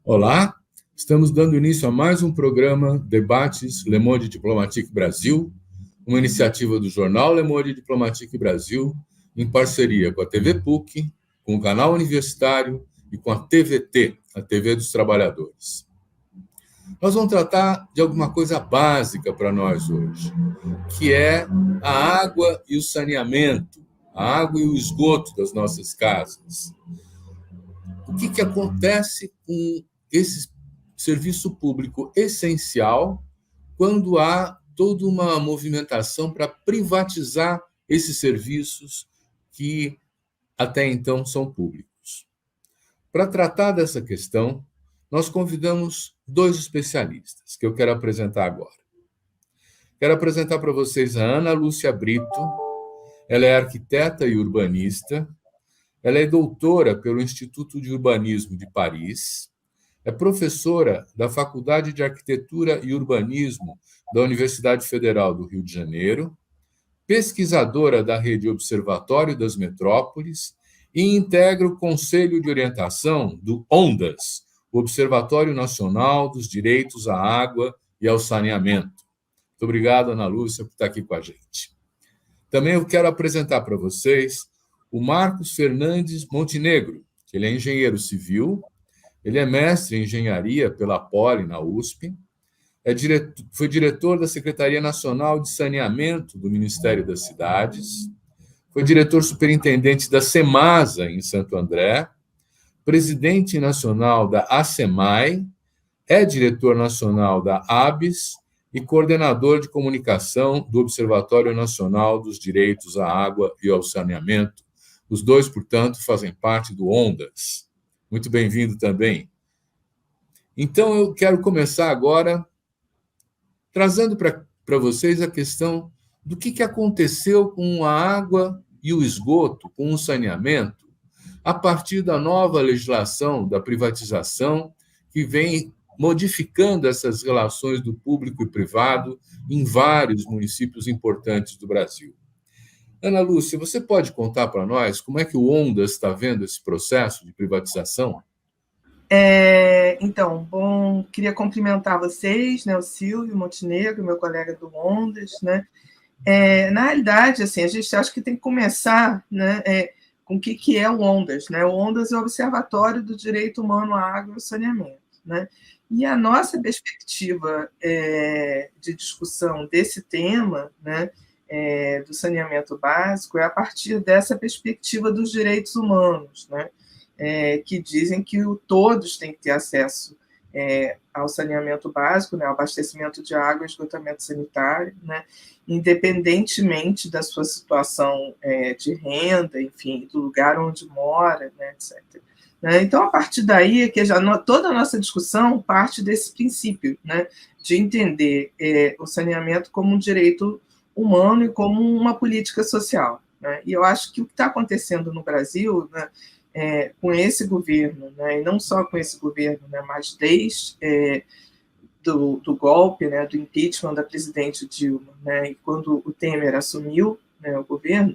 Olá, estamos dando início a mais um programa Debates Le Monde Diplomatique Brasil, uma iniciativa do jornal Le Monde Diplomatique Brasil, em parceria com a TV PUC, com o canal universitário e com a TVT, a TV dos Trabalhadores. Nós vamos tratar de alguma coisa básica para nós hoje, que é a água e o saneamento, a água e o esgoto das nossas casas. O que acontece com esse serviço público essencial quando há toda uma movimentação para privatizar esses serviços que até então são públicos? Para tratar dessa questão, nós convidamos dois especialistas que eu quero apresentar agora. Quero apresentar para vocês a Ana Lúcia Brito. Ela é arquiteta e urbanista. Ela é doutora pelo Instituto de Urbanismo de Paris. É professora da Faculdade de Arquitetura e Urbanismo da Universidade Federal do Rio de Janeiro, pesquisadora da Rede Observatório das Metrópoles e integra o Conselho de Orientação do ONDAS, o Observatório Nacional dos Direitos à Água e ao Saneamento. Muito obrigado, Ana Lúcia, por estar aqui com a gente. Também eu quero apresentar para vocês o Marcos Fernandes Montenegro, que ele é engenheiro civil, ele é mestre em engenharia pela Poli, na USP, foi diretor da Secretaria Nacional de Saneamento do Ministério das Cidades, foi diretor superintendente da Semasa, em Santo André, presidente nacional da ASEMAI, é diretor nacional da ABS e coordenador de comunicação do Observatório Nacional dos Direitos à Água e ao Saneamento. Os dois, portanto, fazem parte do ONDAS. Muito bem-vindo também. Então, eu quero começar agora trazendo para vocês a questão do que aconteceu com a água e o esgoto, com o saneamento, a partir da nova legislação da privatização, que vem modificando essas relações do público e privado em vários municípios importantes do Brasil. Ana Lúcia, você pode contar para nós como é que o ONDAS está vendo esse processo de privatização? Então, queria cumprimentar vocês, né, o Silvio Montenegro, meu colega do ONDAS, né? Na realidade, assim, a gente acha que tem que começar, né, com o que é o ONDAS, né? O ONDAS é o Observatório do Direito Humano à Água e ao Saneamento, né? E a nossa perspectiva de discussão desse tema, né, do saneamento básico, é a partir dessa perspectiva dos direitos humanos, né? Que dizem que todos têm que ter acesso ao saneamento básico, né, ao abastecimento de água e esgotamento sanitário, né, independentemente da sua situação de renda, enfim, do lugar onde mora, né, etc. Então, a partir daí, que toda a nossa discussão parte desse princípio, né, de entender o saneamento como um direito humano e como uma política social, né? E eu acho que o que está acontecendo no Brasil, né, com esse governo, né, e não só com esse governo, né, mas desde do golpe, né, do impeachment da presidente Dilma, né, e quando o Temer assumiu, né, o governo,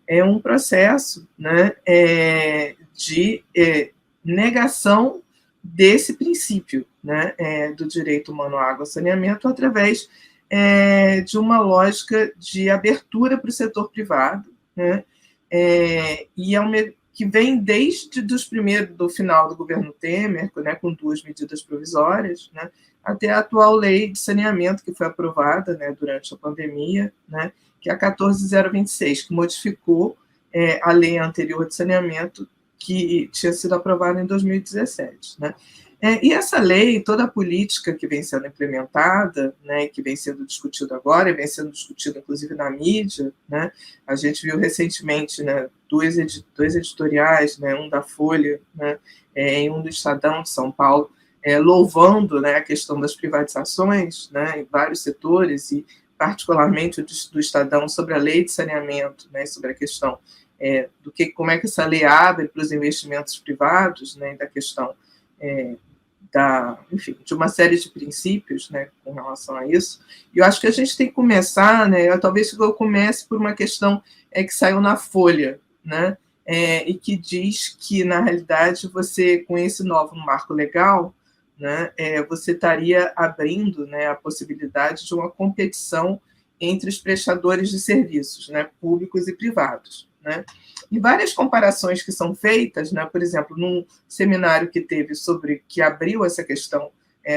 é um processo, né, de negação desse princípio, né, do direito humano à água e saneamento através de uma lógica de abertura para o setor privado, né, que vem desde do final do governo Temer, né, com 2 medidas provisórias, né, até a atual lei de saneamento, que foi aprovada, né, durante a pandemia, né, que é a 14.026, que modificou a lei anterior de saneamento, que tinha sido aprovada em 2017. Né? E essa lei, toda a política que vem sendo implementada, né, que vem sendo discutida agora, e vem sendo discutida inclusive na mídia, né, a gente viu recentemente, né, dois editoriais, né, um da Folha, né, e um do Estadão de São Paulo, louvando, né, a questão das privatizações, né, em vários setores, e particularmente do Estadão sobre a lei de saneamento, né, sobre a questão como é que essa lei abre para os investimentos privados, né, da questão enfim, de uma série de princípios, né, com relação a isso. E eu acho que a gente tem que começar, né, talvez eu comece por uma questão que saiu na Folha, né, e que diz que, na realidade, você, com esse novo marco legal, né, você estaria abrindo, né, a possibilidade de uma competição entre os prestadores de serviços, né, públicos e privados, né? E várias comparações que são feitas, né, por exemplo, num seminário que teve que abriu essa questão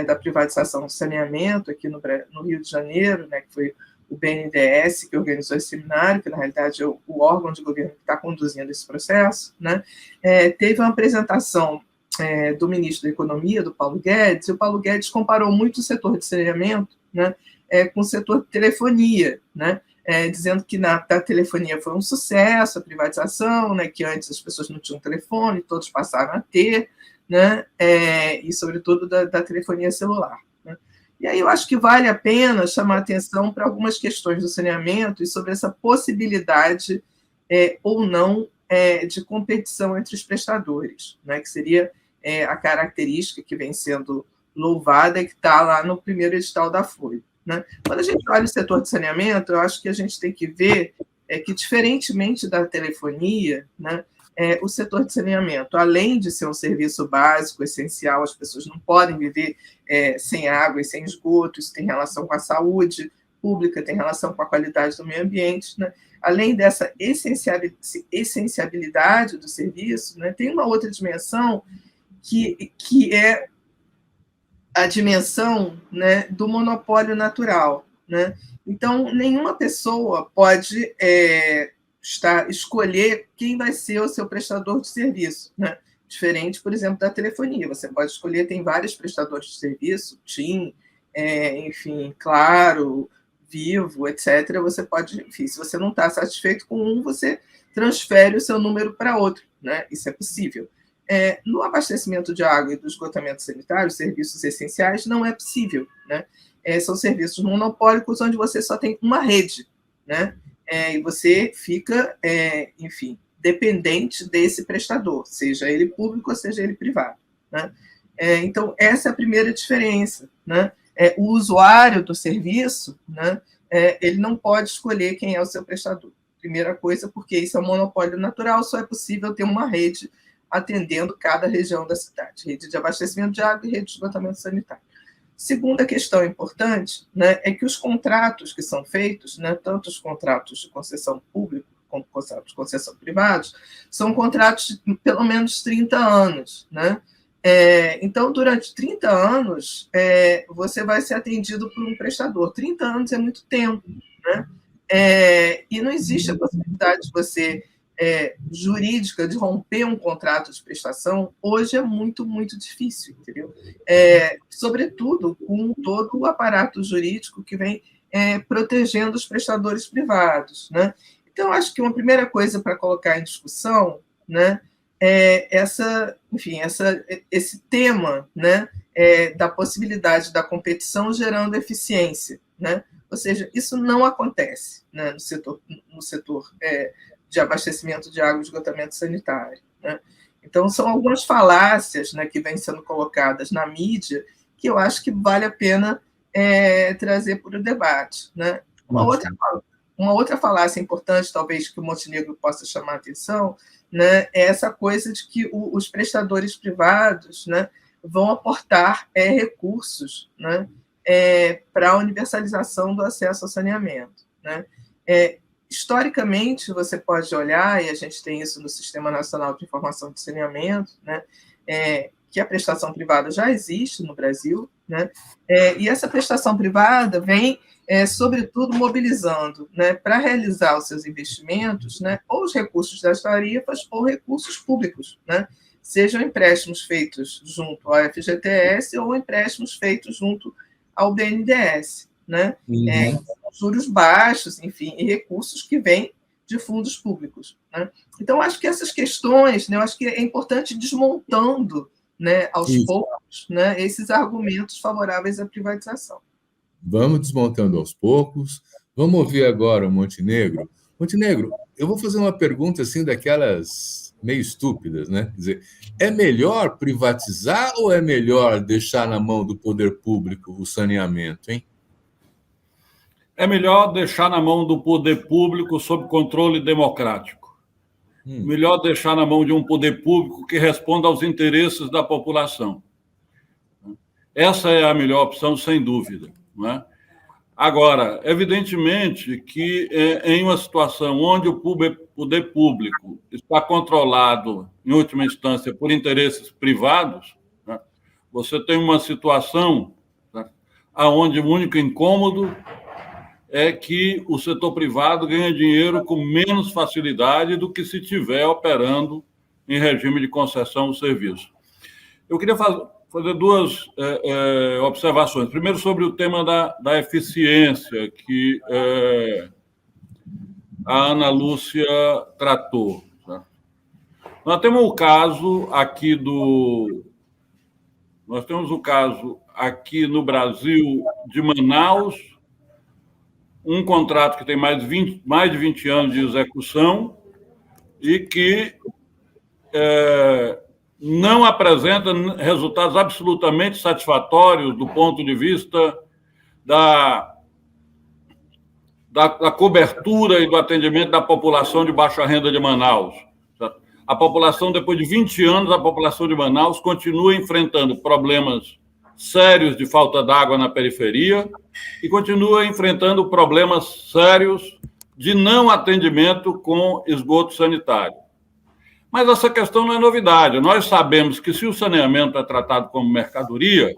da privatização do saneamento aqui no Rio de Janeiro, né, que foi o BNDES que organizou esse seminário, que na realidade é o órgão de governo que está conduzindo esse processo, né? Teve uma apresentação do ministro da Economia, do Paulo Guedes, e o Paulo Guedes comparou muito o setor de saneamento, né, com o setor de telefonia, né, dizendo que da telefonia foi um sucesso, a privatização, né, que antes as pessoas não tinham telefone, todos passaram a ter, né, e sobretudo da telefonia celular, né. E aí eu acho que vale a pena chamar atenção para algumas questões do saneamento e sobre essa possibilidade ou não de competição entre os prestadores, né, que seria a característica que vem sendo louvada e que está lá no primeiro edital da Folha, né? Quando a gente olha o setor de saneamento, eu acho que a gente tem que ver que, diferentemente da telefonia, né, o setor de saneamento, além de ser um serviço básico, essencial, as pessoas não podem viver sem água e sem esgoto, isso tem relação com a saúde pública, tem relação com a qualidade do meio ambiente, né? Além dessa essenciabilidade do serviço, né, tem uma outra dimensão que é a dimensão, né, do monopólio natural, né? Então, nenhuma pessoa pode escolher quem vai ser o seu prestador de serviço, né? Diferente, por exemplo, da telefonia. Você pode escolher, tem vários prestadores de serviço, TIM, enfim, Claro, Vivo, etc. Você pode, enfim, se você não está satisfeito com um, você transfere o seu número para outro, né? Isso é possível. No abastecimento de água e do esgotamento sanitário, serviços essenciais, não é possível, né? São serviços monopólicos onde você só tem uma rede, né? E você fica, enfim, dependente desse prestador, seja ele público ou seja ele privado, né? Então, essa é a primeira diferença, né? O usuário do serviço, né, ele não pode escolher quem é o seu prestador. Primeira coisa, porque isso é um monopólio natural, só é possível ter uma rede atendendo cada região da cidade, rede de abastecimento de água e rede de esgotamento sanitário. Segunda questão importante, né, é que os contratos que são feitos, né, tanto os contratos de concessão pública como contratos de concessão privados, são contratos de pelo menos 30 anos, né? Então, durante 30 anos, você vai ser atendido por um prestador. 30 anos é muito tempo, né? E não existe a possibilidade de você, jurídica, de romper um contrato de prestação. Hoje é muito, muito difícil, entendeu? Sobretudo com todo o aparato jurídico que vem protegendo os prestadores privados, né? Então, acho que uma primeira coisa para colocar em discussão, né, esse tema, né, da possibilidade da competição gerando eficiência, né? Ou seja, isso não acontece, né, no setor de abastecimento de água e esgotamento sanitário, né? Então, são algumas falácias, né, que vêm sendo colocadas na mídia que eu acho que vale a pena trazer para o debate, né? Uma outra falácia importante, talvez, que o Montenegro possa chamar a atenção, né, é essa coisa de que os prestadores privados, né, vão aportar recursos, né, para a universalização do acesso ao saneamento, né? Historicamente, você pode olhar, e a gente tem isso no Sistema Nacional de Informação de Saneamento, né, que a prestação privada já existe no Brasil, né, e essa prestação privada vem sobretudo mobilizando, né, para realizar os seus investimentos, né, ou os recursos das tarifas ou recursos públicos, né, sejam empréstimos feitos junto ao FGTS ou empréstimos feitos junto ao BNDES, né, juros baixos, enfim, e recursos que vêm de fundos públicos, né? Então, acho que essas questões, né, eu acho que é importante ir desmontando, né, aos poucos, né, esses argumentos favoráveis à privatização. Vamos desmontando aos poucos. Vamos ouvir agora o Montenegro. Montenegro, eu vou fazer uma pergunta assim daquelas meio estúpidas, né? Quer dizer, é melhor privatizar ou é melhor deixar na mão do poder público o saneamento, hein? É melhor deixar na mão do poder público sob controle democrático. Melhor deixar na mão de um poder público que responda aos interesses da população. Essa é a melhor opção, sem dúvida, não é? Agora, evidentemente que em uma situação onde o poder público está controlado, em última instância, por interesses privados, né, você tem uma situação, né, onde o único incômodo é que o setor privado ganha dinheiro com menos facilidade do que se estiver operando em regime de concessão do serviço. Eu queria fazer duas observações. Primeiro, sobre o tema da eficiência, que a Ana Lúcia tratou. Tá? Nós temos o caso aqui no Brasil, de Manaus, um contrato que tem mais de 20 anos de execução e que não apresenta resultados absolutamente satisfatórios do ponto de vista da cobertura e do atendimento da população de baixa renda de Manaus. A população, depois de 20 anos, a população de Manaus continua enfrentando problemas sérios de falta d'água na periferia e continua enfrentando problemas sérios de não atendimento com esgoto sanitário. Mas essa questão não é novidade. Nós sabemos que, se o saneamento é tratado como mercadoria,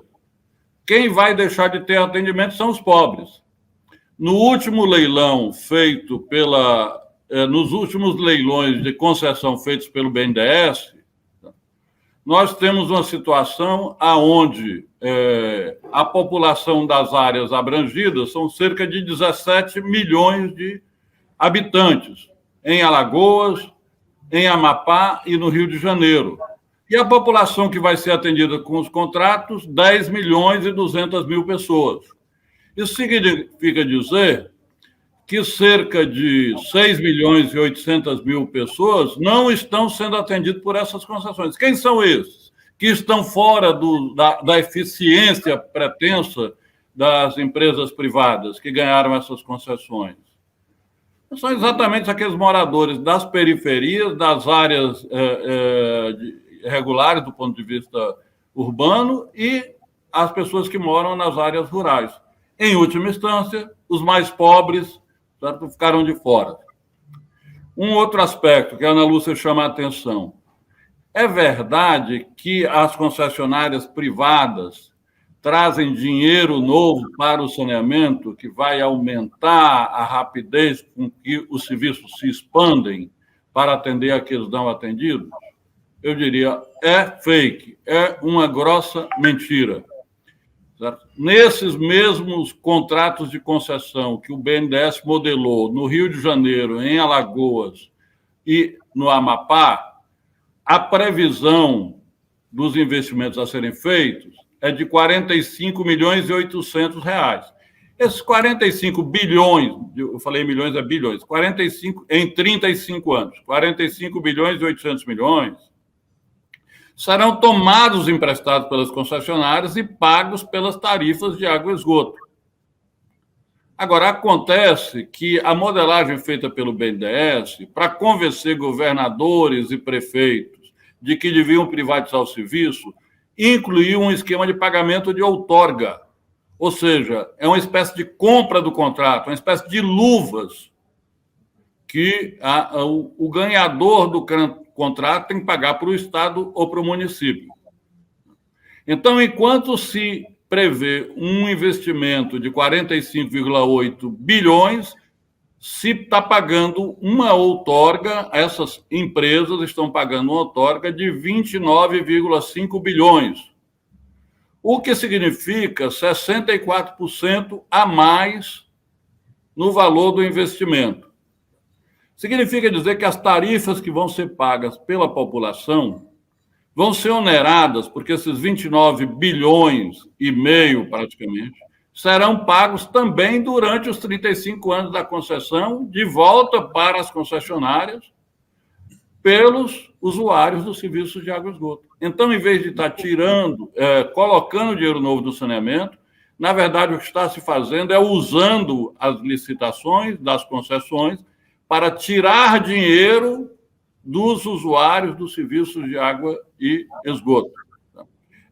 quem vai deixar de ter atendimento são os pobres. No último leilão feito nos últimos leilões de concessão feitos pelo BNDES, nós temos uma situação onde a população das áreas abrangidas são cerca de 17 milhões de habitantes, em Alagoas, em Amapá e no Rio de Janeiro. E a população que vai ser atendida com os contratos, 10 milhões e 200 mil pessoas. Isso significa dizer que cerca de 6 milhões e 800 mil pessoas não estão sendo atendidas por essas concessões. Quem são esses? Que estão fora da eficiência pretensa das empresas privadas que ganharam essas concessões. São exatamente aqueles moradores das periferias, das áreas regulares do ponto de vista urbano e as pessoas que moram nas áreas rurais. Em última instância, os mais pobres, certo, ficaram de fora. Um outro aspecto que a Ana Lúcia chama a atenção. É verdade que as concessionárias privadas trazem dinheiro novo para o saneamento, que vai aumentar a rapidez com que os serviços se expandem para atender aqueles não atendidos? Eu diria, é fake, é uma grossa mentira. Certo? Nesses mesmos contratos de concessão que o BNDES modelou no Rio de Janeiro, em Alagoas e no Amapá, a previsão dos investimentos a serem feitos é de 45 milhões e 800 reais. Esses 45 bilhões, eu falei milhões, é bilhões, 45 em 35 anos, 45 bilhões e 800 milhões, serão tomados emprestados pelas concessionárias e pagos pelas tarifas de água e esgoto. Agora, acontece que a modelagem feita pelo BNDES, para convencer governadores e prefeitos de que deviam privatizar o serviço, incluiu um esquema de pagamento de outorga, ou seja, é uma espécie de compra do contrato, uma espécie de luvas que o ganhador do contrato tem que pagar para o Estado ou para o município. Então, enquanto se prevê um investimento de 45,8 bilhões, se está pagando uma outorga, essas empresas estão pagando uma outorga de 29,5 bilhões, o que significa 64% a mais no valor do investimento. Significa dizer que as tarifas que vão ser pagas pela população vão ser oneradas, porque esses 29 bilhões e meio, praticamente, serão pagos também durante os 35 anos da concessão, de volta para as concessionárias, pelos usuários dos serviços de água e esgoto. Então, em vez de estar colocando dinheiro novo no saneamento, na verdade, o que está se fazendo é usando as licitações das concessões para tirar dinheiro dos usuários dos serviços de água e esgoto.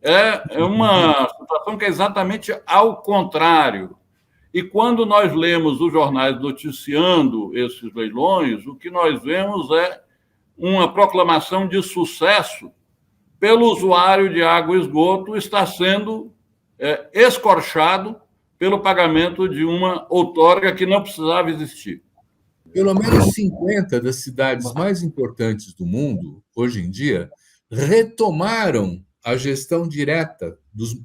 É uma situação situação que é exatamente ao contrário. E quando nós lemos os jornais noticiando esses leilões, o que nós vemos é uma proclamação de sucesso pelo usuário de água e esgoto estar sendo escorchado pelo pagamento de uma outorga que não precisava existir. Pelo menos 50 das cidades mais importantes do mundo, hoje em dia, retomaram a gestão direta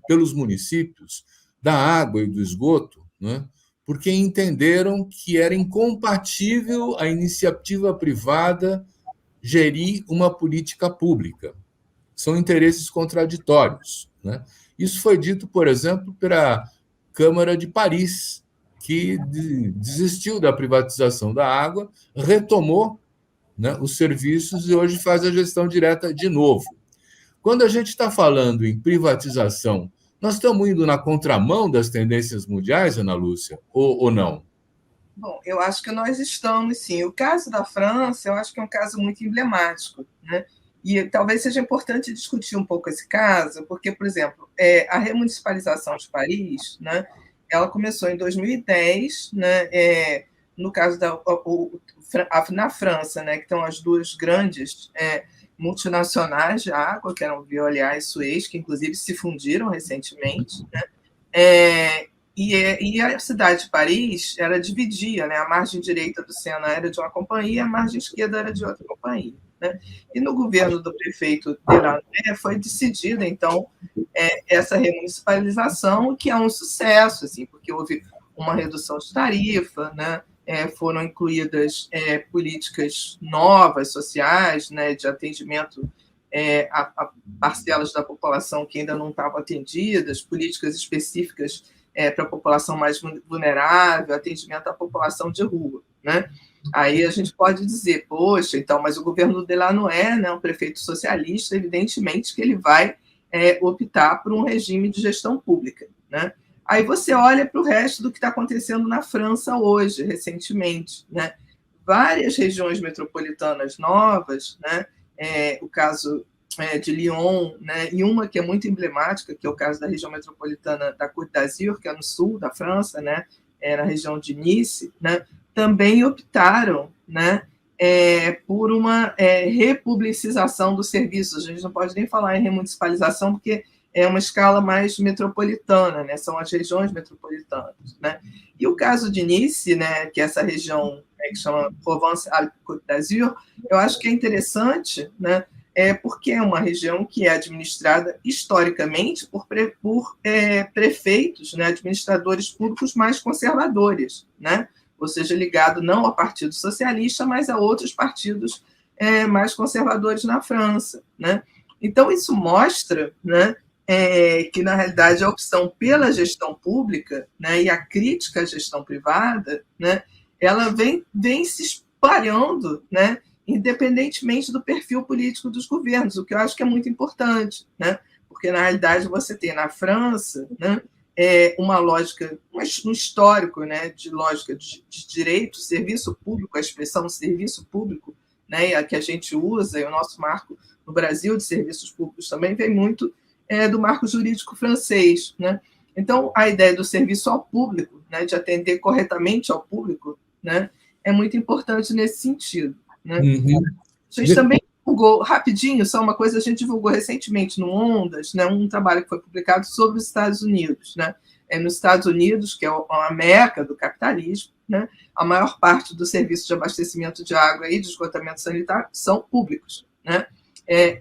pelos municípios da água e do esgoto, né? Porque entenderam que era incompatível a iniciativa privada gerir uma política pública. São interesses contraditórios, né? Isso foi dito, por exemplo, pela Câmara de Paris, que desistiu da privatização da água, retomou, né, os serviços e hoje faz a gestão direta de novo. Quando a gente está falando em privatização, nós estamos indo na contramão das tendências mundiais, Ana Lúcia, ou não? Bom, eu acho que nós estamos, sim. O caso da França, eu acho que é um caso muito emblemático, né? E talvez seja importante discutir um pouco esse caso, porque, por exemplo, a remunicipalização de Paris, né, ela começou em 2010, né, no caso na França, né, que estão as duas grandes multinacionais de água, que eram Veolia e Suez, que inclusive se fundiram recentemente, né, e a cidade de Paris era dividia, né, a margem direita do Sena era de uma companhia, a margem esquerda era de outra companhia. Né? E no governo do prefeito Delanoë foi decidida, então, essa remunicipalização, que é um sucesso, assim, porque houve uma redução de tarifa, né? Foram incluídas políticas novas, sociais, né, de atendimento a parcelas da população que ainda não estavam atendidas, políticas específicas para a população mais vulnerável, atendimento à população de rua, né? Aí a gente pode dizer, poxa, então, mas o governo Delanoë, né, um prefeito socialista, evidentemente que ele vai optar por um regime de gestão pública, né? Aí você olha para o resto do que está acontecendo na França hoje, recentemente, né? Várias regiões metropolitanas novas, né? O caso de Lyon, né? E uma que é muito emblemática, que é o caso da região metropolitana da Côte d'Azur, que é no sul da França, né? Na região de Nice, né? Também optaram, né, por uma republicização dos serviços. A gente não pode nem falar em remunicipalização, porque é uma escala mais metropolitana, né, são as regiões metropolitanas. Né? E o caso de Nice, né, que é essa região que chama Provence-Alpes-Côte d'Azur, eu acho que é interessante, né, porque é uma região que é administrada historicamente por prefeitos, né, administradores públicos mais conservadores, né? Ou seja, ligado não ao Partido Socialista, mas a outros partidos mais conservadores na França. Né? Então, isso mostra, né, que, na realidade, a opção pela gestão pública, né, e a crítica à gestão privada, né, ela vem se espalhando, né, independentemente do perfil político dos governos, o que eu acho que é muito importante, né? Porque, na realidade, você tem na França, né, uma lógica, um histórico, né, de lógica de direito, serviço público, a expressão serviço público, né, a que a gente usa, e o nosso marco no Brasil de serviços públicos também vem muito do marco jurídico francês. Né? Então, a ideia do serviço ao público, né, de atender corretamente ao público, né, é muito importante nesse sentido. Né? Uhum. A gente também divulgou, rapidinho, só uma coisa, a gente divulgou recentemente no Ondas, né, um trabalho que foi publicado sobre os Estados Unidos. Né? Nos Estados Unidos, que é a meca do capitalismo, né, a maior parte dos serviços de abastecimento de água e de esgotamento sanitário são públicos. Né?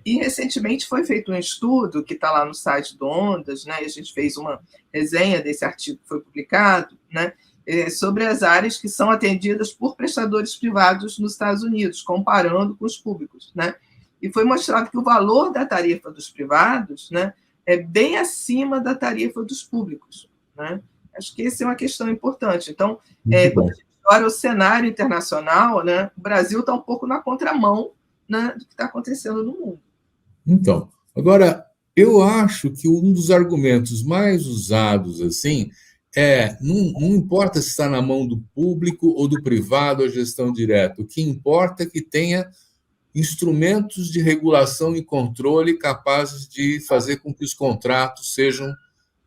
E recentemente foi feito um estudo que está lá no site do Ondas, né, e a gente fez uma resenha desse artigo que foi publicado, né, sobre as áreas que são atendidas por prestadores privados nos Estados Unidos, comparando com os públicos. Né? E foi mostrado que o valor da tarifa dos privados, né, é bem acima da tarifa dos públicos. Né? Acho que essa é uma questão importante. Então, quando a gente olha o cenário internacional, né, o Brasil está um pouco na contramão, né, do que está acontecendo no mundo. Então, agora, eu acho que um dos argumentos mais usados assim não importa se está na mão do público ou do privado a gestão direta, o que importa é que tenha instrumentos de regulação e controle capazes de fazer com que os contratos sejam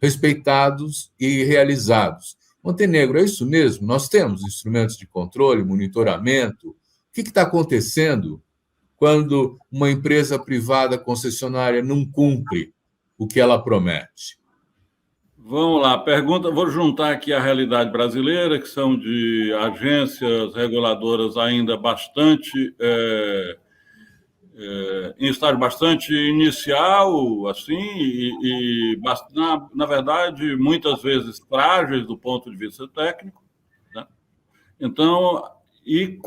respeitados e realizados. Montenegro, é isso mesmo? Nós temos instrumentos de controle, monitoramento. O que está acontecendo quando uma empresa privada concessionária não cumpre o que ela promete? Vamos lá, pergunta. Vou juntar aqui a realidade brasileira, que são de agências reguladoras ainda bastante em estágio bastante inicial, assim, na verdade, muitas vezes frágeis do ponto de vista técnico, né? Então, e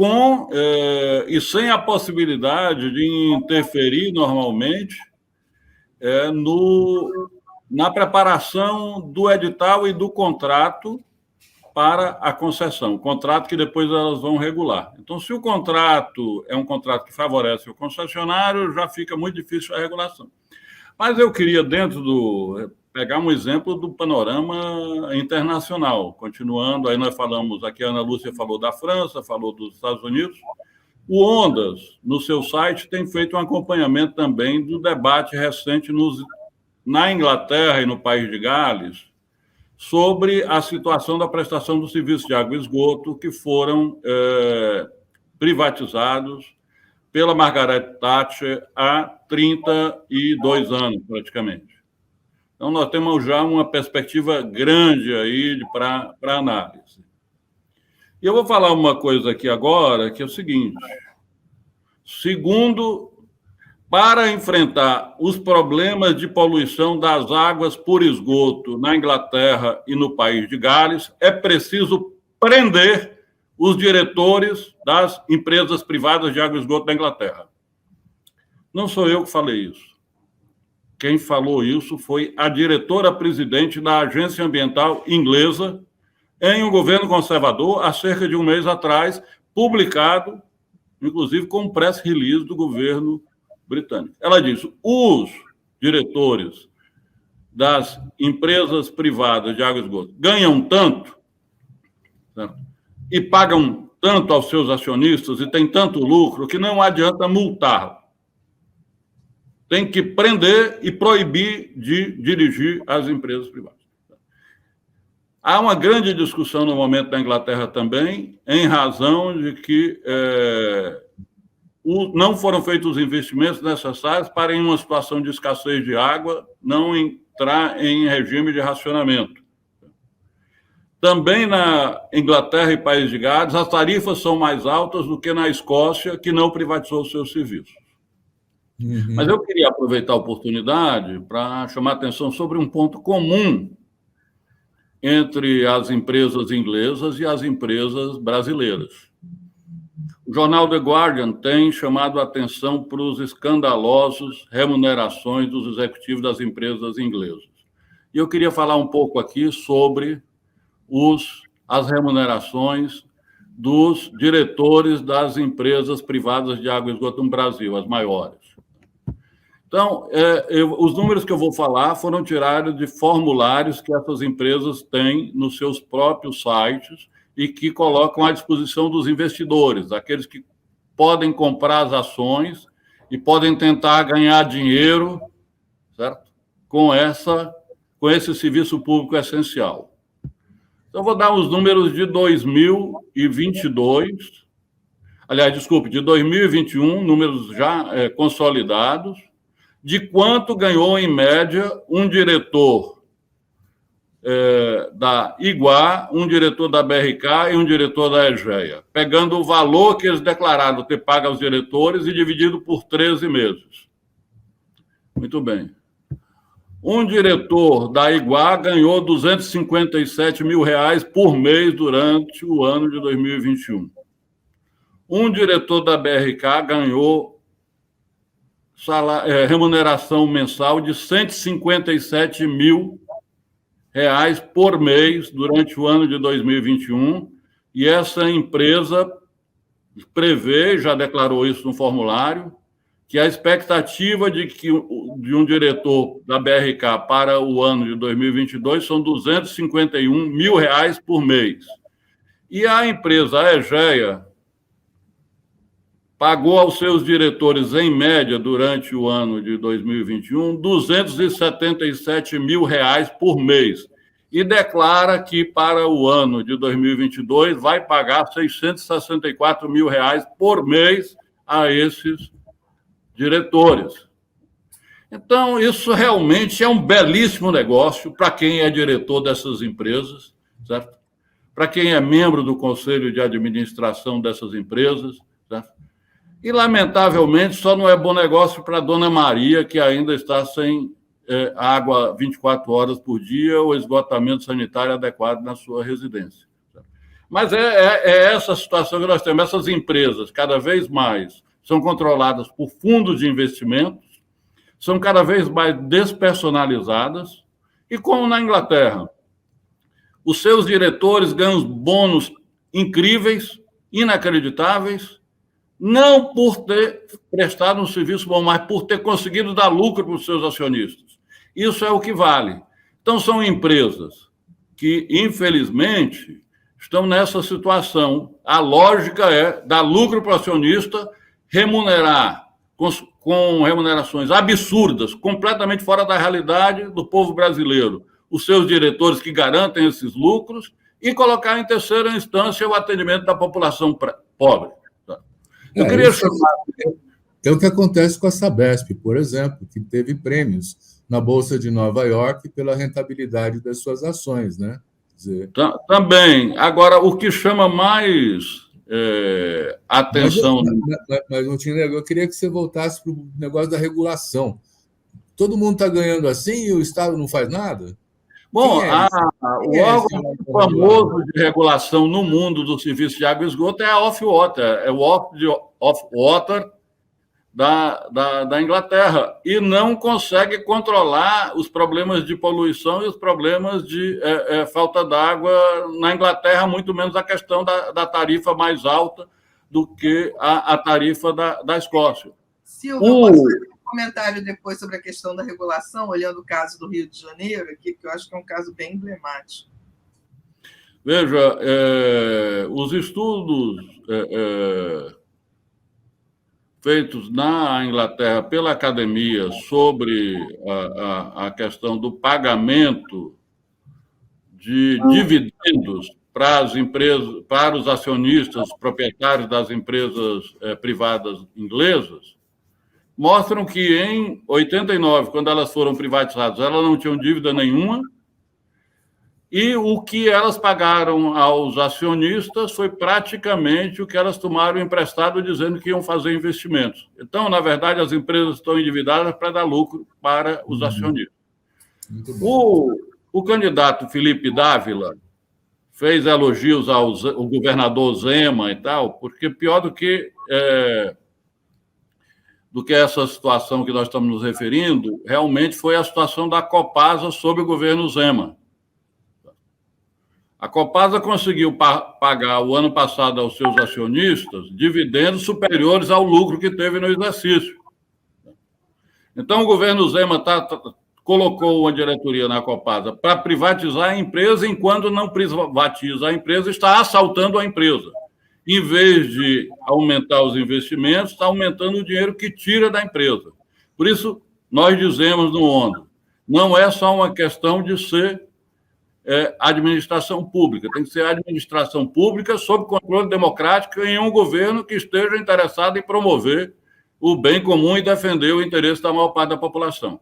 sem a possibilidade de interferir normalmente na preparação do edital e do contrato para a concessão, contrato que depois elas vão regular. Então, se o contrato é um contrato que favorece o concessionário, já fica muito difícil a regulação. Mas eu queria, pegar um exemplo do panorama internacional. Continuando, aí nós falamos, aqui a Ana Lúcia falou da França, falou dos Estados Unidos. O Ondas, no seu site, tem feito um acompanhamento também do debate recente na Inglaterra e no País de Gales, sobre a situação da prestação do serviço de água e esgoto, que foram privatizados pela Margaret Thatcher há 32 anos, praticamente. Então, nós temos já uma perspectiva grande aí para análise. E eu vou falar uma coisa aqui agora, que é o seguinte: para enfrentar os problemas de poluição das águas por esgoto na Inglaterra e no País de Gales, é preciso prender os diretores das empresas privadas de água e esgoto da Inglaterra. Não sou eu que falei isso. Quem falou isso foi a diretora-presidente da Agência Ambiental Inglesa, em um governo conservador, há cerca de um mês atrás, publicado, inclusive, com um press release do governo britânico. Ela diz: os diretores das empresas privadas de água e esgoto ganham tanto, certo? E pagam tanto aos seus acionistas e têm tanto lucro que não adianta multar. Tem que prender e proibir de dirigir as empresas privadas. Há uma grande discussão no momento da Inglaterra também, em razão de que não foram feitos os investimentos necessários para, em uma situação de escassez de água, não entrar em regime de racionamento. Também na Inglaterra e País de Gales, as tarifas são mais altas do que na Escócia, que não privatizou os seus serviços. Uhum. Mas eu queria aproveitar a oportunidade para chamar a atenção sobre um ponto comum entre as empresas inglesas e as empresas brasileiras. O jornal The Guardian tem chamado a atenção para os escandalosos remunerações dos executivos das empresas inglesas. E eu queria falar um pouco aqui sobre as remunerações dos diretores das empresas privadas de água e esgoto no Brasil, as maiores. Então, os números que eu vou falar foram tirados de formulários que essas empresas têm nos seus próprios sites e que colocam à disposição dos investidores, aqueles que podem comprar as ações e podem tentar ganhar dinheiro, certo? Com esse serviço público essencial. Então, eu vou dar os números de 2022, de 2021, números já consolidados, de quanto ganhou, em média, um diretor da Iguá, um diretor da BRK e um diretor da EGEA, pegando o valor que eles declararam ter pago aos diretores e dividido por 13 meses. Muito bem. Um diretor da Iguá ganhou R$ 257 mil por mês durante o ano de 2021. Um diretor da BRK ganhou remuneração mensal de R$ 157 mil por mês durante o ano de 2021, e essa empresa prevê, já declarou isso no formulário, que a expectativa de um diretor da BRK para o ano de 2022 são R$ 251 mil por mês. E a empresa EGEA pagou aos seus diretores, em média, durante o ano de 2021, R$ 277 mil por mês. E declara que, para o ano de 2022, vai pagar R$ 664 mil por mês a esses diretores. Então, isso realmente é um belíssimo negócio para quem é diretor dessas empresas, certo? Para quem é membro do conselho de administração dessas empresas, certo? E, lamentavelmente, só não é bom negócio para a dona Maria, que ainda está sem água 24 horas por dia ou esgotamento sanitário adequado na sua residência. Mas é essa situação que nós temos. Essas empresas, cada vez mais, são controladas por fundos de investimentos, são cada vez mais despersonalizadas, e como na Inglaterra, os seus diretores ganham bônus incríveis, inacreditáveis, não por ter prestado um serviço bom, mas por ter conseguido dar lucro para os seus acionistas. Isso é o que vale. Então, são empresas que, infelizmente, estão nessa situação. A lógica é dar lucro para o acionista, remunerar com remunerações absurdas, completamente fora da realidade do povo brasileiro, os seus diretores que garantem esses lucros, e colocar em terceira instância o atendimento da população pobre. Eu queria chamar... É o que acontece com a Sabesp, por exemplo, que teve prêmios na Bolsa de Nova York pela rentabilidade das suas ações, né? Também. Agora, o que chama mais atenção... Mas Montenegro, eu queria que você voltasse para o negócio da regulação. Todo mundo está ganhando assim e o Estado não faz nada? Bom, o órgão famoso de regulação no mundo do serviço de água e esgoto é a Ofwat, é o Ofwat da Inglaterra, e não consegue controlar os problemas de poluição e os problemas de falta d'água na Inglaterra, muito menos a questão da tarifa mais alta do que a tarifa da Escócia. Silvio, posso fazer um comentário depois sobre a questão da regulação, olhando o caso do Rio de Janeiro, aqui, que eu acho que é um caso bem emblemático. Veja, os estudos feitos na Inglaterra pela academia sobre a questão do pagamento de dividendos para as empresas, para os acionistas proprietários das empresas privadas inglesas, mostram que em 89, quando elas foram privatizadas, elas não tinham dívida nenhuma, e o que elas pagaram aos acionistas foi praticamente o que elas tomaram emprestado, dizendo que iam fazer investimentos. Então, na verdade, as empresas estão endividadas para dar lucro para os acionistas. O candidato Felipe Dávila fez elogios ao governador Zema e tal, porque pior do que essa situação que nós estamos nos referindo, realmente foi a situação da Copasa sob o governo Zema. A Copasa conseguiu pagar o ano passado aos seus acionistas dividendos superiores ao lucro que teve no exercício. Então, o governo Zema colocou uma diretoria na Copasa para privatizar a empresa, enquanto não privatiza a empresa, está assaltando a empresa. Em vez de aumentar os investimentos, está aumentando o dinheiro que tira da empresa. Por isso, nós dizemos no ONU, não é só uma questão de ser administração pública, tem que ser administração pública sob controle democrático em um governo que esteja interessado em promover o bem comum e defender o interesse da maior parte da população.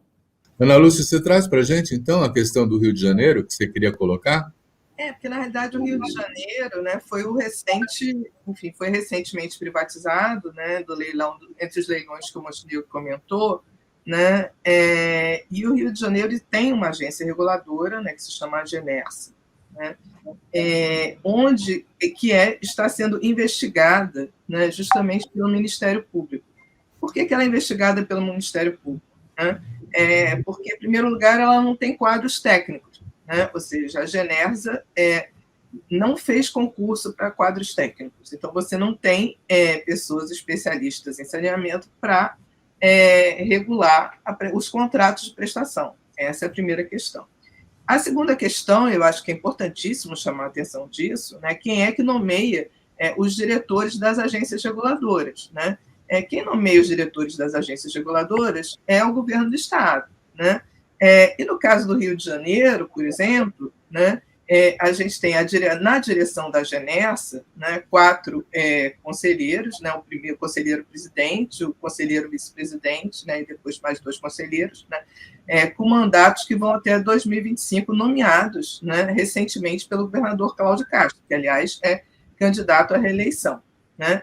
Ana Lúcia, você traz para a gente, então, a questão do Rio de Janeiro, que você queria colocar? Porque, na realidade, o Rio de Janeiro, né, foi recentemente privatizado, né, do leilão, entre os leilões que o Montenegro comentou, né, e o Rio de Janeiro tem uma agência reguladora, né, que se chama Agenersa, né, está sendo investigada, né, justamente pelo Ministério Público. Por que ela é investigada pelo Ministério Público? Né? Porque, em primeiro lugar, ela não tem quadros técnicos, né? Ou seja, a Agenersa não fez concurso para quadros técnicos, então você não tem pessoas especialistas em saneamento para regular os contratos de prestação. Essa é a primeira questão. A segunda questão, eu acho que é importantíssimo chamar a atenção disso, né? Quem é que nomeia os diretores das agências reguladoras, né? quem nomeia os diretores das agências reguladoras é o governo do Estado, né? E no caso do Rio de Janeiro, por exemplo, né, a gente tem na direção da Genersa, né, 4 conselheiros, né, o primeiro conselheiro presidente, o conselheiro vice-presidente, né, e depois mais 2 conselheiros, né, com mandatos que vão até 2025, nomeados, né, recentemente pelo governador Cláudio Castro, que, aliás, é candidato à reeleição, né?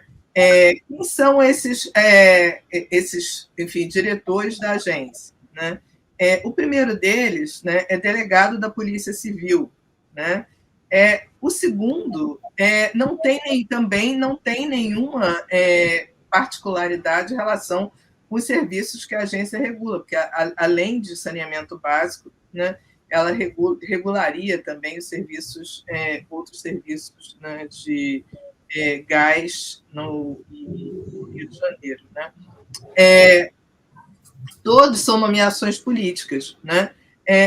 Quem são esses, enfim, diretores da agência, né? O primeiro deles, né, é delegado da Polícia Civil, né? O segundo também não tem nenhuma particularidade em relação com os serviços que a agência regula, porque além de saneamento básico, né, ela regularia também os serviços, outros serviços, né, de gás no Rio de Janeiro, né? Todos são nomeações políticas, né?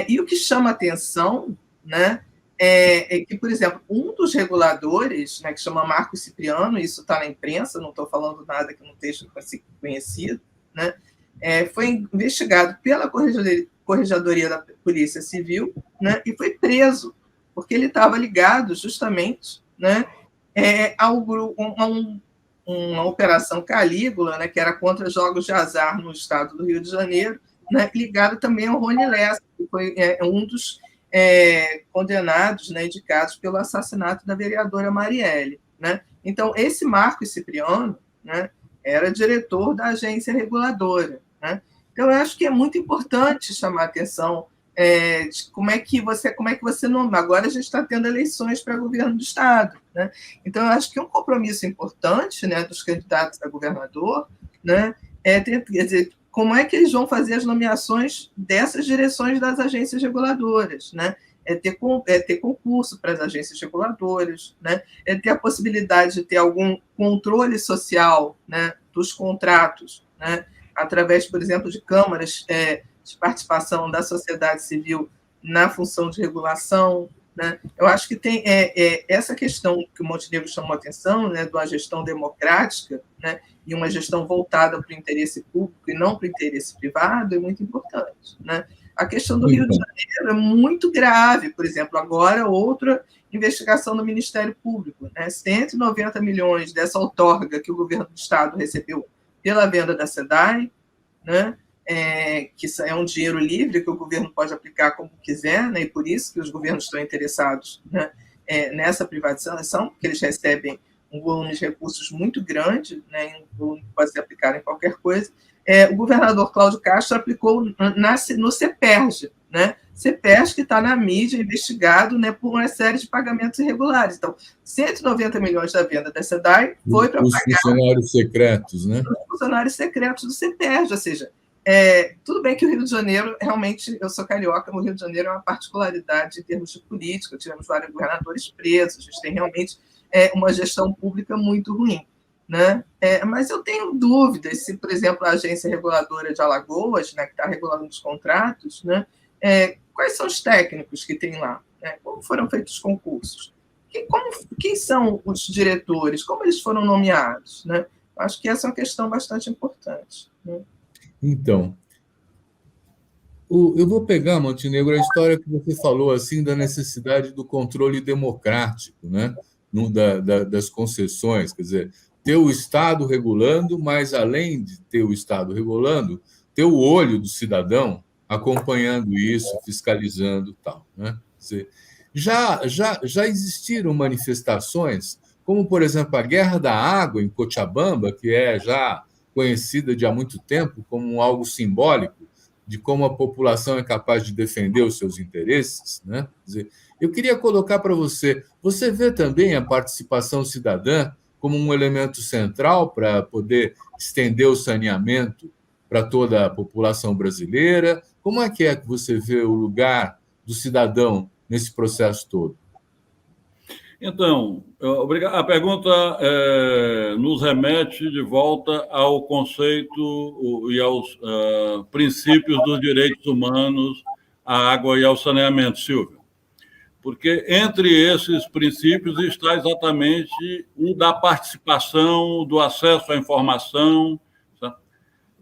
E o que chama atenção, né, é que, por exemplo, um dos reguladores, né, que chama Marcos Cipriano, isso está na imprensa, não estou falando nada que não esteja conhecido, né, foi investigado pela Corregedoria da Polícia Civil, né, e foi preso, porque ele estava ligado justamente, né, ao grupo, uma operação Calígula, né, que era contra jogos de azar no estado do Rio de Janeiro, né, ligado também ao Rony Lessa, que foi um dos condenados, né, indicados pelo assassinato da vereadora Marielle, né? Então, esse Marcos Cipriano, né, era diretor da agência reguladora, né? Então, eu acho que é muito importante chamar a atenção de como é que você nomeia. Agora a gente está tendo eleições para governo do Estado, né? Então, eu acho que um compromisso importante, né, dos candidatos a governador, né, quer dizer, como é que eles vão fazer as nomeações dessas direções das agências reguladoras, né? Ter concurso para as agências reguladoras, né? Ter a possibilidade de ter algum controle social, né, dos contratos, né, através, por exemplo, de câmaras de participação da sociedade civil na função de regulação, né? Eu acho que tem essa questão que o Montenegro chamou a atenção, né, de uma gestão democrática, né, e uma gestão voltada para o interesse público e não para o interesse privado, é muito importante, né? A questão do Rio de Janeiro é muito grave, por exemplo, agora outra investigação do Ministério Público, né? 190 milhões dessa outorga que o governo do Estado recebeu pela venda da SEDAI, né? Que é um dinheiro livre que o governo pode aplicar como quiser, né? E por isso que os governos estão interessados, né, nessa privatização, porque eles recebem um volume de recursos muito grande, né, um volume que pode ser aplicado em qualquer coisa. O governador Cláudio Castro aplicou no CEPERJ, né? CEPERJ que está na mídia, investigado, né, por uma série de pagamentos irregulares. Então, 190 milhões da venda da SEDAI foi para pagar os funcionários secretos, né? Os funcionários secretos do CEPERJ, ou seja, tudo bem que o Rio de Janeiro, realmente, eu sou carioca, o Rio de Janeiro é uma particularidade em termos de política, tivemos vários governadores presos, a gente tem realmente uma gestão pública muito ruim, né? Mas eu tenho dúvidas se, por exemplo, a agência reguladora de Alagoas, né, que está regulando os contratos, né, quais são os técnicos que tem lá, né? Como foram feitos os concursos, quem são os diretores, como eles foram nomeados, né? Acho que essa é uma questão bastante importante, né? Então, eu vou pegar, Montenegro, a história que você falou assim da necessidade do controle democrático, né, das concessões, quer dizer, ter o Estado regulando, mas além de ter o Estado regulando, ter o olho do cidadão acompanhando isso, fiscalizando, tal, né? Quer dizer, já existiram manifestações, como por exemplo a Guerra da Água em Cochabamba, que é já conhecida de há muito tempo como algo simbólico de como a população é capaz de defender os seus interesses, né? Quer dizer, eu queria colocar para você vê também a participação cidadã como um elemento central para poder estender o saneamento para toda a população brasileira? Como é que você vê o lugar do cidadão nesse processo todo? Então, a pergunta nos remete de volta ao conceito e aos princípios dos direitos humanos à água e ao saneamento, Silvio. Porque entre esses princípios está exatamente o da participação, do acesso à informação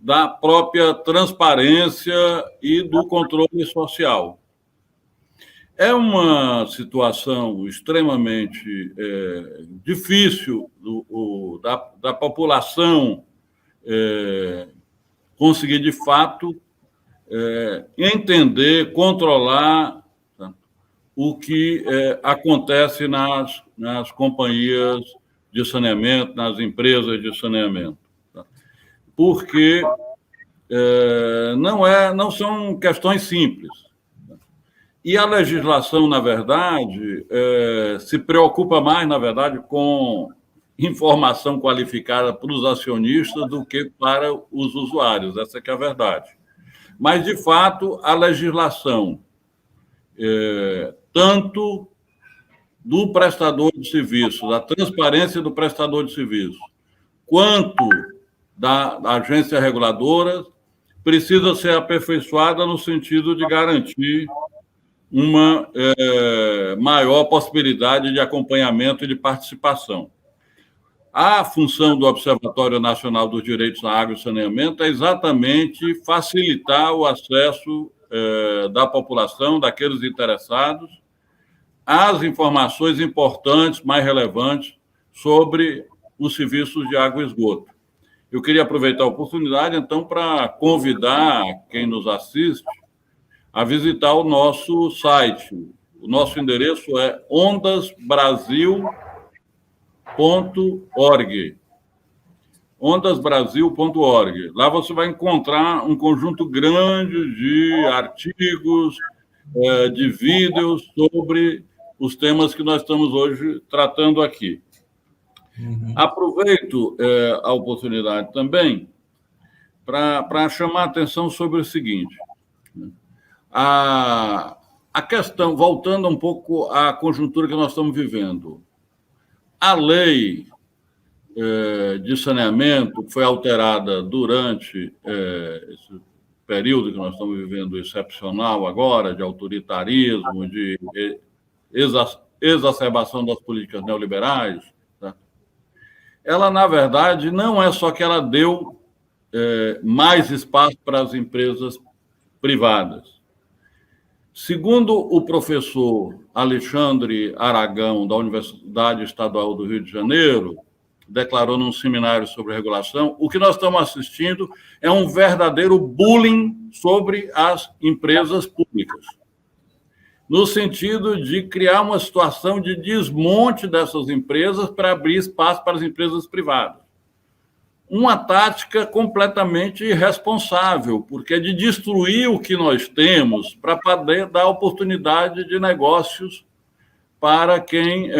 da própria transparência e do controle social. É uma situação extremamente difícil da população conseguir, de fato, entender, controlar, tá, o que acontece nas companhias de saneamento, nas empresas de saneamento. Tá? Porque não são questões simples. E a legislação, na verdade, se preocupa mais, na verdade, com informação qualificada para os acionistas do que para os usuários. Essa que é a verdade. Mas, de fato, a legislação, tanto do prestador de serviço, da transparência do prestador de serviço, quanto da agência reguladora, precisa ser aperfeiçoada no sentido de garantir uma maior possibilidade de acompanhamento e de participação. A função do Observatório Nacional dos Direitos à Água e Saneamento é exatamente facilitar o acesso da população, daqueles interessados, às informações importantes, mais relevantes, sobre os serviços de água e esgoto. Eu queria aproveitar a oportunidade, então, para convidar quem nos assiste a visitar o nosso site. O nosso endereço é ondasbrasil.org. ondasbrasil.org. Lá você vai encontrar um conjunto grande de artigos, de vídeos sobre os temas que nós estamos hoje tratando aqui. Uhum. Aproveito a oportunidade também para chamar a atenção sobre o seguinte. A questão, voltando um pouco à conjuntura que nós estamos vivendo, a lei de saneamento que foi alterada durante esse período que nós estamos vivendo excepcional agora, de autoritarismo, de exacerbação das políticas neoliberais, tá? Ela, na verdade, não é só que ela deu mais espaço para as empresas privadas. Segundo o professor Alexandre Aragão, da Universidade Estadual do Rio de Janeiro, declarou num seminário sobre regulação, o que nós estamos assistindo é um verdadeiro bullying sobre as empresas públicas, no sentido de criar uma situação de desmonte dessas empresas para abrir espaço para as empresas privadas. Uma tática completamente irresponsável, porque é de destruir o que nós temos para poder dar oportunidade de negócios para quem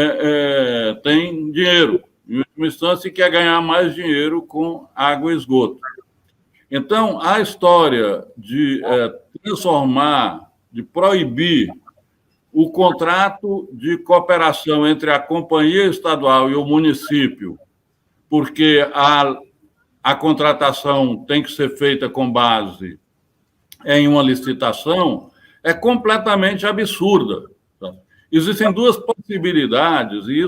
tem dinheiro, em última instância, e quer ganhar mais dinheiro com água e esgoto. Então, a história de transformar, de proibir o contrato de cooperação entre a companhia estadual e o município, porque a contratação tem que ser feita com base em uma licitação, é completamente absurda. Tá? Existem duas possibilidades, e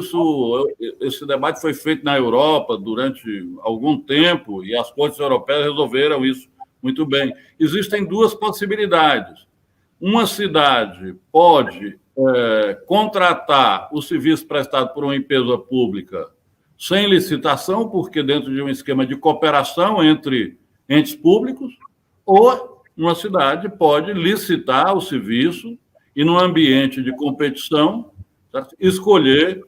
esse debate foi feito na Europa durante algum tempo, e as cortes europeias resolveram isso muito bem. Existem duas possibilidades. Uma cidade pode contratar o serviço prestado por uma empresa pública sem licitação, porque dentro de um esquema de cooperação entre entes públicos, ou uma cidade pode licitar o serviço e, num ambiente de competição, certo? Escolher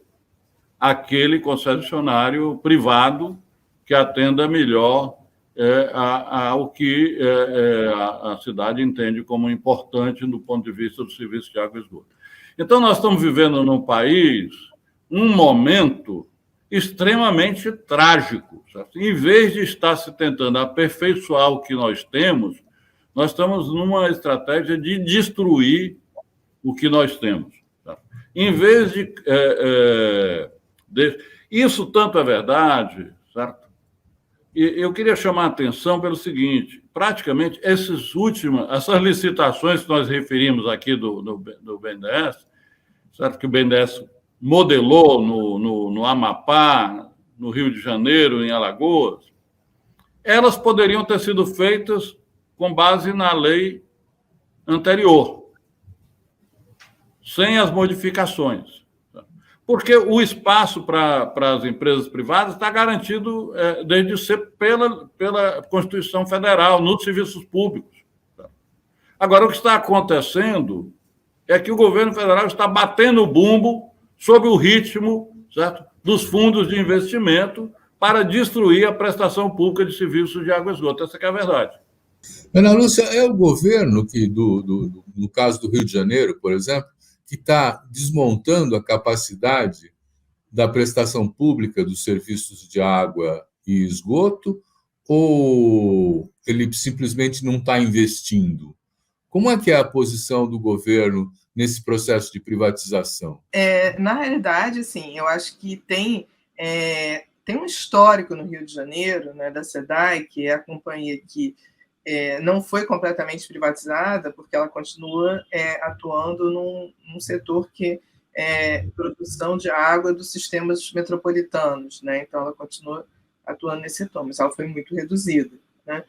aquele concessionário privado que atenda melhor ao que a cidade entende como importante do ponto de vista do serviço de água e esgoto. Então, nós estamos vivendo num país um momento extremamente trágico. Certo? Em vez de estar se tentando aperfeiçoar o que nós temos, nós estamos numa estratégia de destruir o que nós temos. Certo? Em vez de isso tanto é verdade, certo? E eu queria chamar a atenção pelo seguinte, praticamente essas licitações que nós referimos aqui do BNDES, certo? Que o BNDES modelou no Amapá, no Rio de Janeiro, em Alagoas, elas poderiam ter sido feitas com base na lei anterior, sem as modificações. Porque o espaço para as empresas privadas está garantido desde sempre pela Constituição Federal, nos serviços públicos. Agora, o que está acontecendo é que o governo federal está batendo o bumbo sob o ritmo, certo, dos fundos de investimento para destruir a prestação pública de serviços de água e esgoto. Essa que é a verdade. Ana Lúcia, é o governo que, no caso do Rio de Janeiro, por exemplo, que está desmontando a capacidade da prestação pública dos serviços de água e esgoto, ou ele simplesmente não está investindo? Como é que é a posição do governo nesse processo de privatização? Na realidade, assim, eu acho que tem um histórico no Rio de Janeiro, né, da SEDAI, que é a companhia que não foi completamente privatizada, porque ela continua atuando num setor que é produção de água dos sistemas metropolitanos, né? Então, ela continua atuando nesse setor, mas ela foi muito reduzida, né?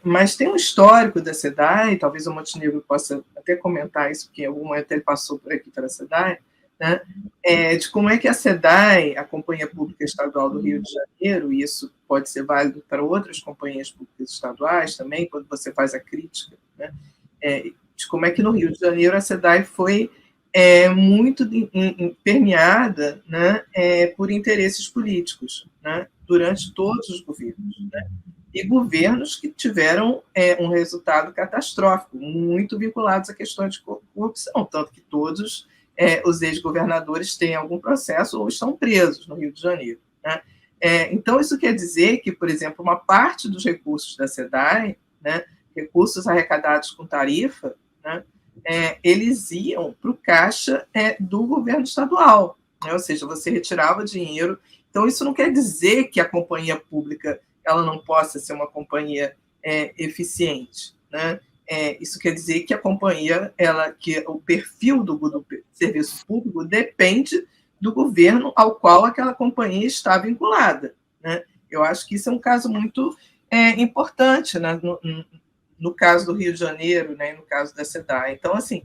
Mas tem um histórico da SEDAI, talvez o Montenegro possa até comentar isso, porque em algum momento ele passou por aqui para a SEDAI, né? De como é que a SEDAI, a Companhia Pública Estadual do Rio de Janeiro, e isso pode ser válido para outras companhias públicas estaduais também, quando você faz a crítica, né? De como é que no Rio de Janeiro a SEDAI foi muito permeada, né, por interesses políticos, né, durante todos os governos, né? E governos que tiveram um resultado catastrófico, muito vinculados a questões de corrupção, tanto que todos os ex-governadores têm algum processo ou estão presos no Rio de Janeiro, né? Então, isso quer dizer que, por exemplo, uma parte dos recursos da SEDAI, né, recursos arrecadados com tarifa, né, eles iam para o caixa do governo estadual, né? Ou seja, você retirava dinheiro. Então, isso não quer dizer que a companhia pública ela não possa ser uma companhia eficiente, né? Isso quer dizer que a companhia, que o perfil do serviço público depende do governo ao qual aquela companhia está vinculada, né? Eu acho que isso é um caso muito importante, né? No caso do Rio de Janeiro, né? No caso da SEDAI. Então, assim,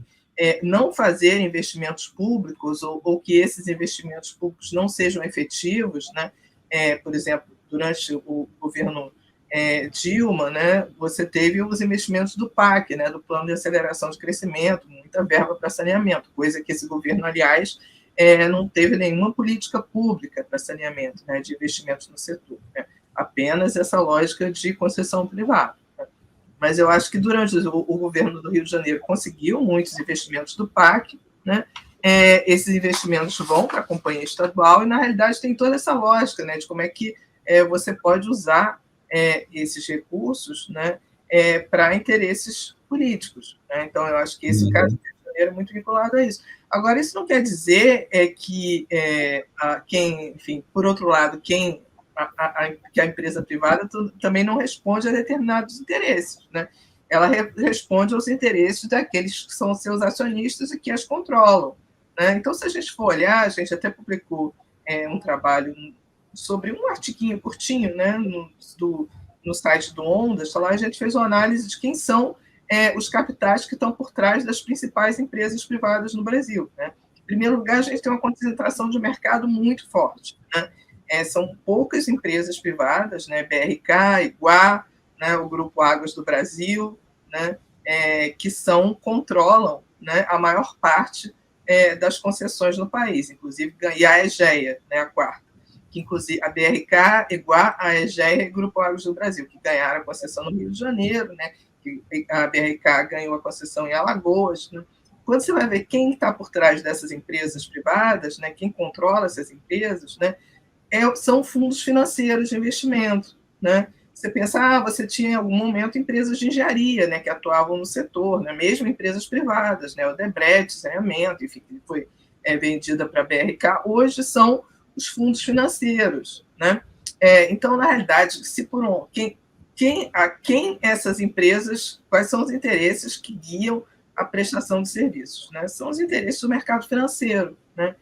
não fazer investimentos públicos ou que esses investimentos públicos não sejam efetivos, né? Por exemplo, durante o governo Dilma, né, você teve os investimentos do PAC, né, do Plano de Aceleração de Crescimento, muita verba para saneamento, coisa que esse governo, aliás, não teve nenhuma política pública para saneamento, né, de investimentos no setor, né, apenas essa lógica de concessão privada. Né. Mas eu acho que durante o governo do Rio de Janeiro conseguiu muitos investimentos do PAC, né, esses investimentos vão para a companhia estadual e, na realidade, tem toda essa lógica, né, de como é que você pode usar esses recursos, né, para interesses políticos, né? Então, eu acho que esse caso do Rio de Janeiro é muito vinculado a isso. Agora, isso não quer dizer que quem, enfim, por outro lado, que a empresa privada também não responde a determinados interesses, né? Ela responde aos interesses daqueles que são seus acionistas e que as controlam, né? Então, se a gente for olhar, a gente até publicou um trabalho sobre um artiquinho curtinho, né, no site do Ondas, lá a gente fez uma análise de quem são os capitais que estão por trás das principais empresas privadas no Brasil, né? Em primeiro lugar, a gente tem uma concentração de mercado muito forte, né? São poucas empresas privadas, né, BRK, Iguá, né, o Grupo Águas do Brasil, né, que controlam, né, a maior parte das concessões no país, inclusive, e a EGEA, né, a quarta, que inclusive a BRK, Iguá, a EGEA e o Grupo Águas do Brasil, que ganharam a concessão no Rio de Janeiro, né, que a BRK ganhou a concessão em Alagoas, né. Quando você vai ver quem está por trás dessas empresas privadas, né, quem controla essas empresas, né, são fundos financeiros de investimento, né? Você pensa, você tinha em algum momento empresas de engenharia, né, que atuavam no setor, né, mesmo empresas privadas, né, o Odebrecht, saneamento, enfim, que foi vendida para a BRK, hoje são os fundos financeiros, né? Então, na realidade, quem essas empresas, quais são os interesses que guiam a prestação de serviços, né? São os interesses do mercado financeiro, né?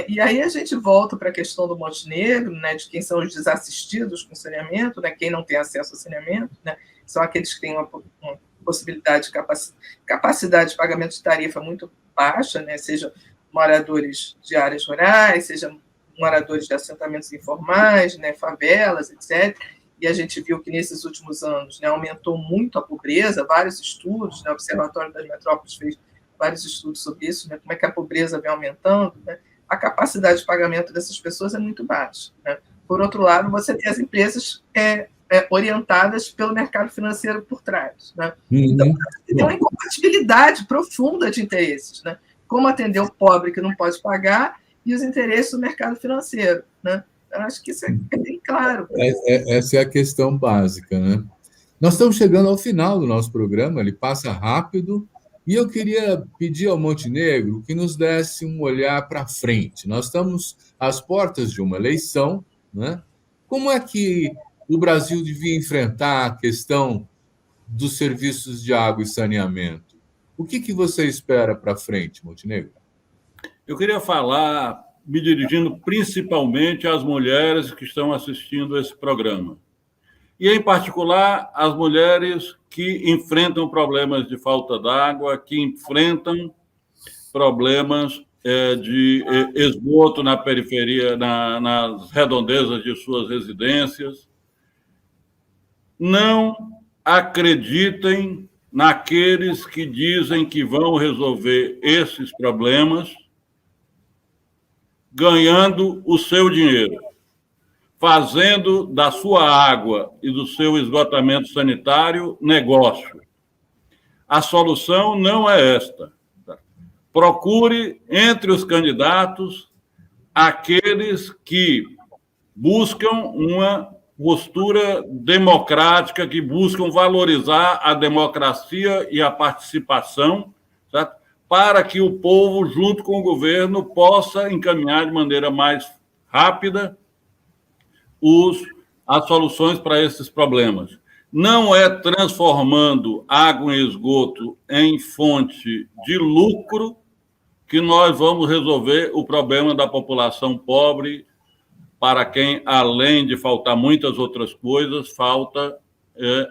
E aí a gente volta para a questão do Montenegro, né, de quem são os desassistidos com saneamento, né, quem não tem acesso ao saneamento, né, são aqueles que têm uma possibilidade de capacidade de pagamento de tarifa muito baixa, né, seja moradores de áreas rurais, seja moradores de assentamentos informais, né, favelas, etc. E a gente viu que nesses últimos anos, né, aumentou muito a pobreza, vários estudos, né, o Observatório das Metrópoles fez vários estudos sobre isso, né, como é que a pobreza vem aumentando, né, a capacidade de pagamento dessas pessoas é muito baixa, né. Por outro lado, você tem as empresas orientadas pelo mercado financeiro por trás, né. Então, tem uma incompatibilidade profunda de interesses, né, como atender o pobre que não pode pagar e os interesses do mercado financeiro, né. Eu acho que isso é bem claro. Essa é a questão básica, né? Nós estamos chegando ao final do nosso programa, ele passa rápido, e eu queria pedir ao Montenegro que nos desse um olhar para frente. Nós estamos às portas de uma eleição, né? Como é que o Brasil devia enfrentar a questão dos serviços de água e saneamento? O que você espera para frente, Montenegro? Eu queria falar, me dirigindo principalmente às mulheres que estão assistindo esse programa. E, em particular, às mulheres que enfrentam problemas de falta d'água, que enfrentam problemas de esgoto na periferia, nas redondezas de suas residências. Não acreditem naqueles que dizem que vão resolver esses problemas ganhando o seu dinheiro, fazendo da sua água e do seu esgotamento sanitário negócio. A solução não é esta. Procure, entre os candidatos, aqueles que buscam uma postura democrática, que buscam valorizar a democracia e a participação, certo? Para que o povo, junto com o governo, possa encaminhar de maneira mais rápida as soluções para esses problemas. Não é transformando água e esgoto em fonte de lucro que nós vamos resolver o problema da população pobre, para quem, além de faltar muitas outras coisas, falta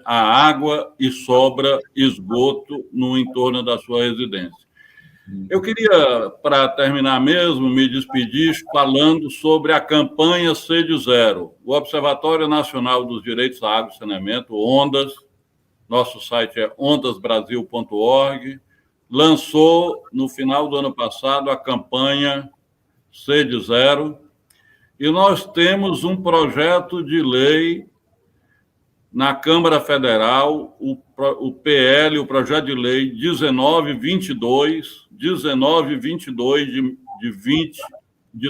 a água e sobra esgoto no entorno da sua residência. Eu queria, para terminar mesmo, me despedir falando sobre a campanha Sede Zero. O Observatório Nacional dos Direitos à Água e Saneamento, ONDAS, nosso site é ondasbrasil.org, lançou, no final do ano passado, a campanha Sede Zero, e nós temos um projeto de lei na Câmara Federal, o PL, o projeto de lei 1922 de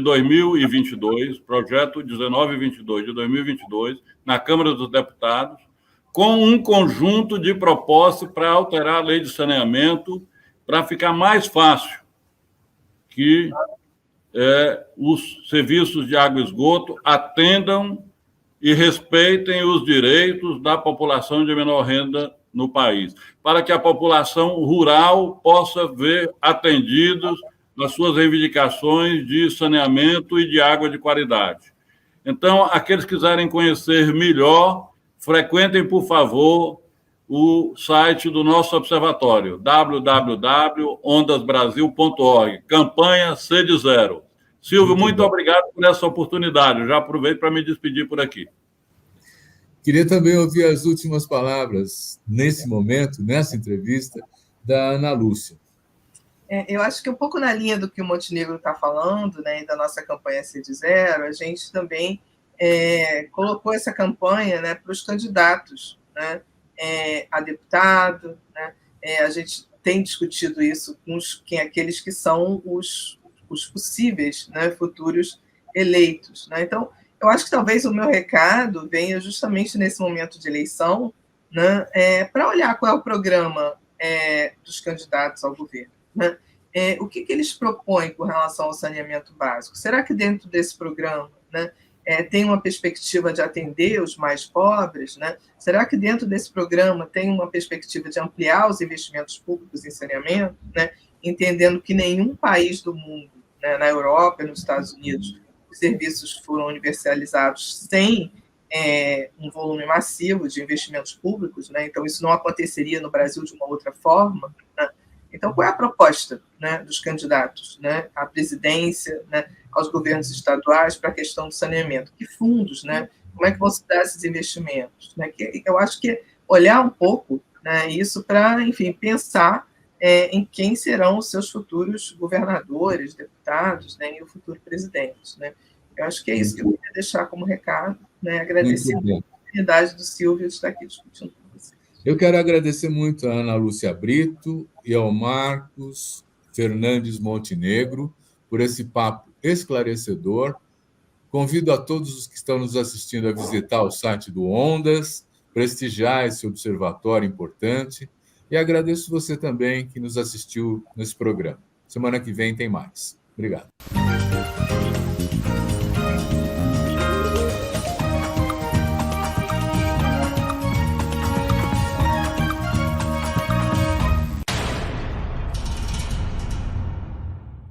2022, projeto 1922 de 2022, na Câmara dos Deputados, com um conjunto de propostas para alterar a lei de saneamento, para ficar mais fácil que os serviços de água e esgoto atendam e respeitem os direitos da população de menor renda no país, para que a população rural possa ver atendidos as suas reivindicações de saneamento e de água de qualidade. Então, aqueles que quiserem conhecer melhor, frequentem, por favor, o site do nosso observatório, www.ondasbrasil.org, campanha Sede Zero. Silvio, muito obrigado por essa oportunidade. Eu já aproveito para me despedir por aqui. Queria também ouvir as últimas palavras, nesse momento, nessa entrevista, da Ana Lúcia. Eu acho que um pouco na linha do que o Montenegro está falando, né, e da nossa campanha Sede Zero, a gente também colocou essa campanha, né, para os candidatos, né, a deputado, né, a gente tem discutido isso com aqueles que são os possíveis, né, futuros eleitos, né? Então, eu acho que talvez o meu recado venha justamente nesse momento de eleição, né, para olhar qual é o programa dos candidatos ao governo, né? O que eles propõem com relação ao saneamento básico? Será que dentro desse programa, né, tem uma perspectiva de atender os mais pobres, né? Será que dentro desse programa tem uma perspectiva de ampliar os investimentos públicos em saneamento, né? Entendendo que nenhum país do mundo né? Na Europa e nos Estados Unidos, os serviços foram universalizados sem um volume massivo de investimentos públicos, né? Então, isso não aconteceria no Brasil de uma outra forma, né? Então, qual é a proposta, né, dos candidatos, né, à presidência, né, aos governos estaduais para a questão do saneamento? Que fundos, né? Como é que vão se dar esses investimentos? Né? Que eu acho que olhar um pouco, né, isso para, enfim, pensar em quem serão os seus futuros governadores, deputados, né, e o futuro presidente, né? Eu acho que é isso que eu queria deixar como recado, né? Agradecer a oportunidade do Silvio de estar aqui discutindo com vocês. Eu quero agradecer muito a Ana Lúcia Brito e ao Marcos Fernandes Montenegro por esse papo esclarecedor. Convido a todos os que estão nos assistindo a visitar o site do Ondas, prestigiar esse observatório importante, e agradeço você também que nos assistiu nesse programa. Semana que vem tem mais. Obrigado.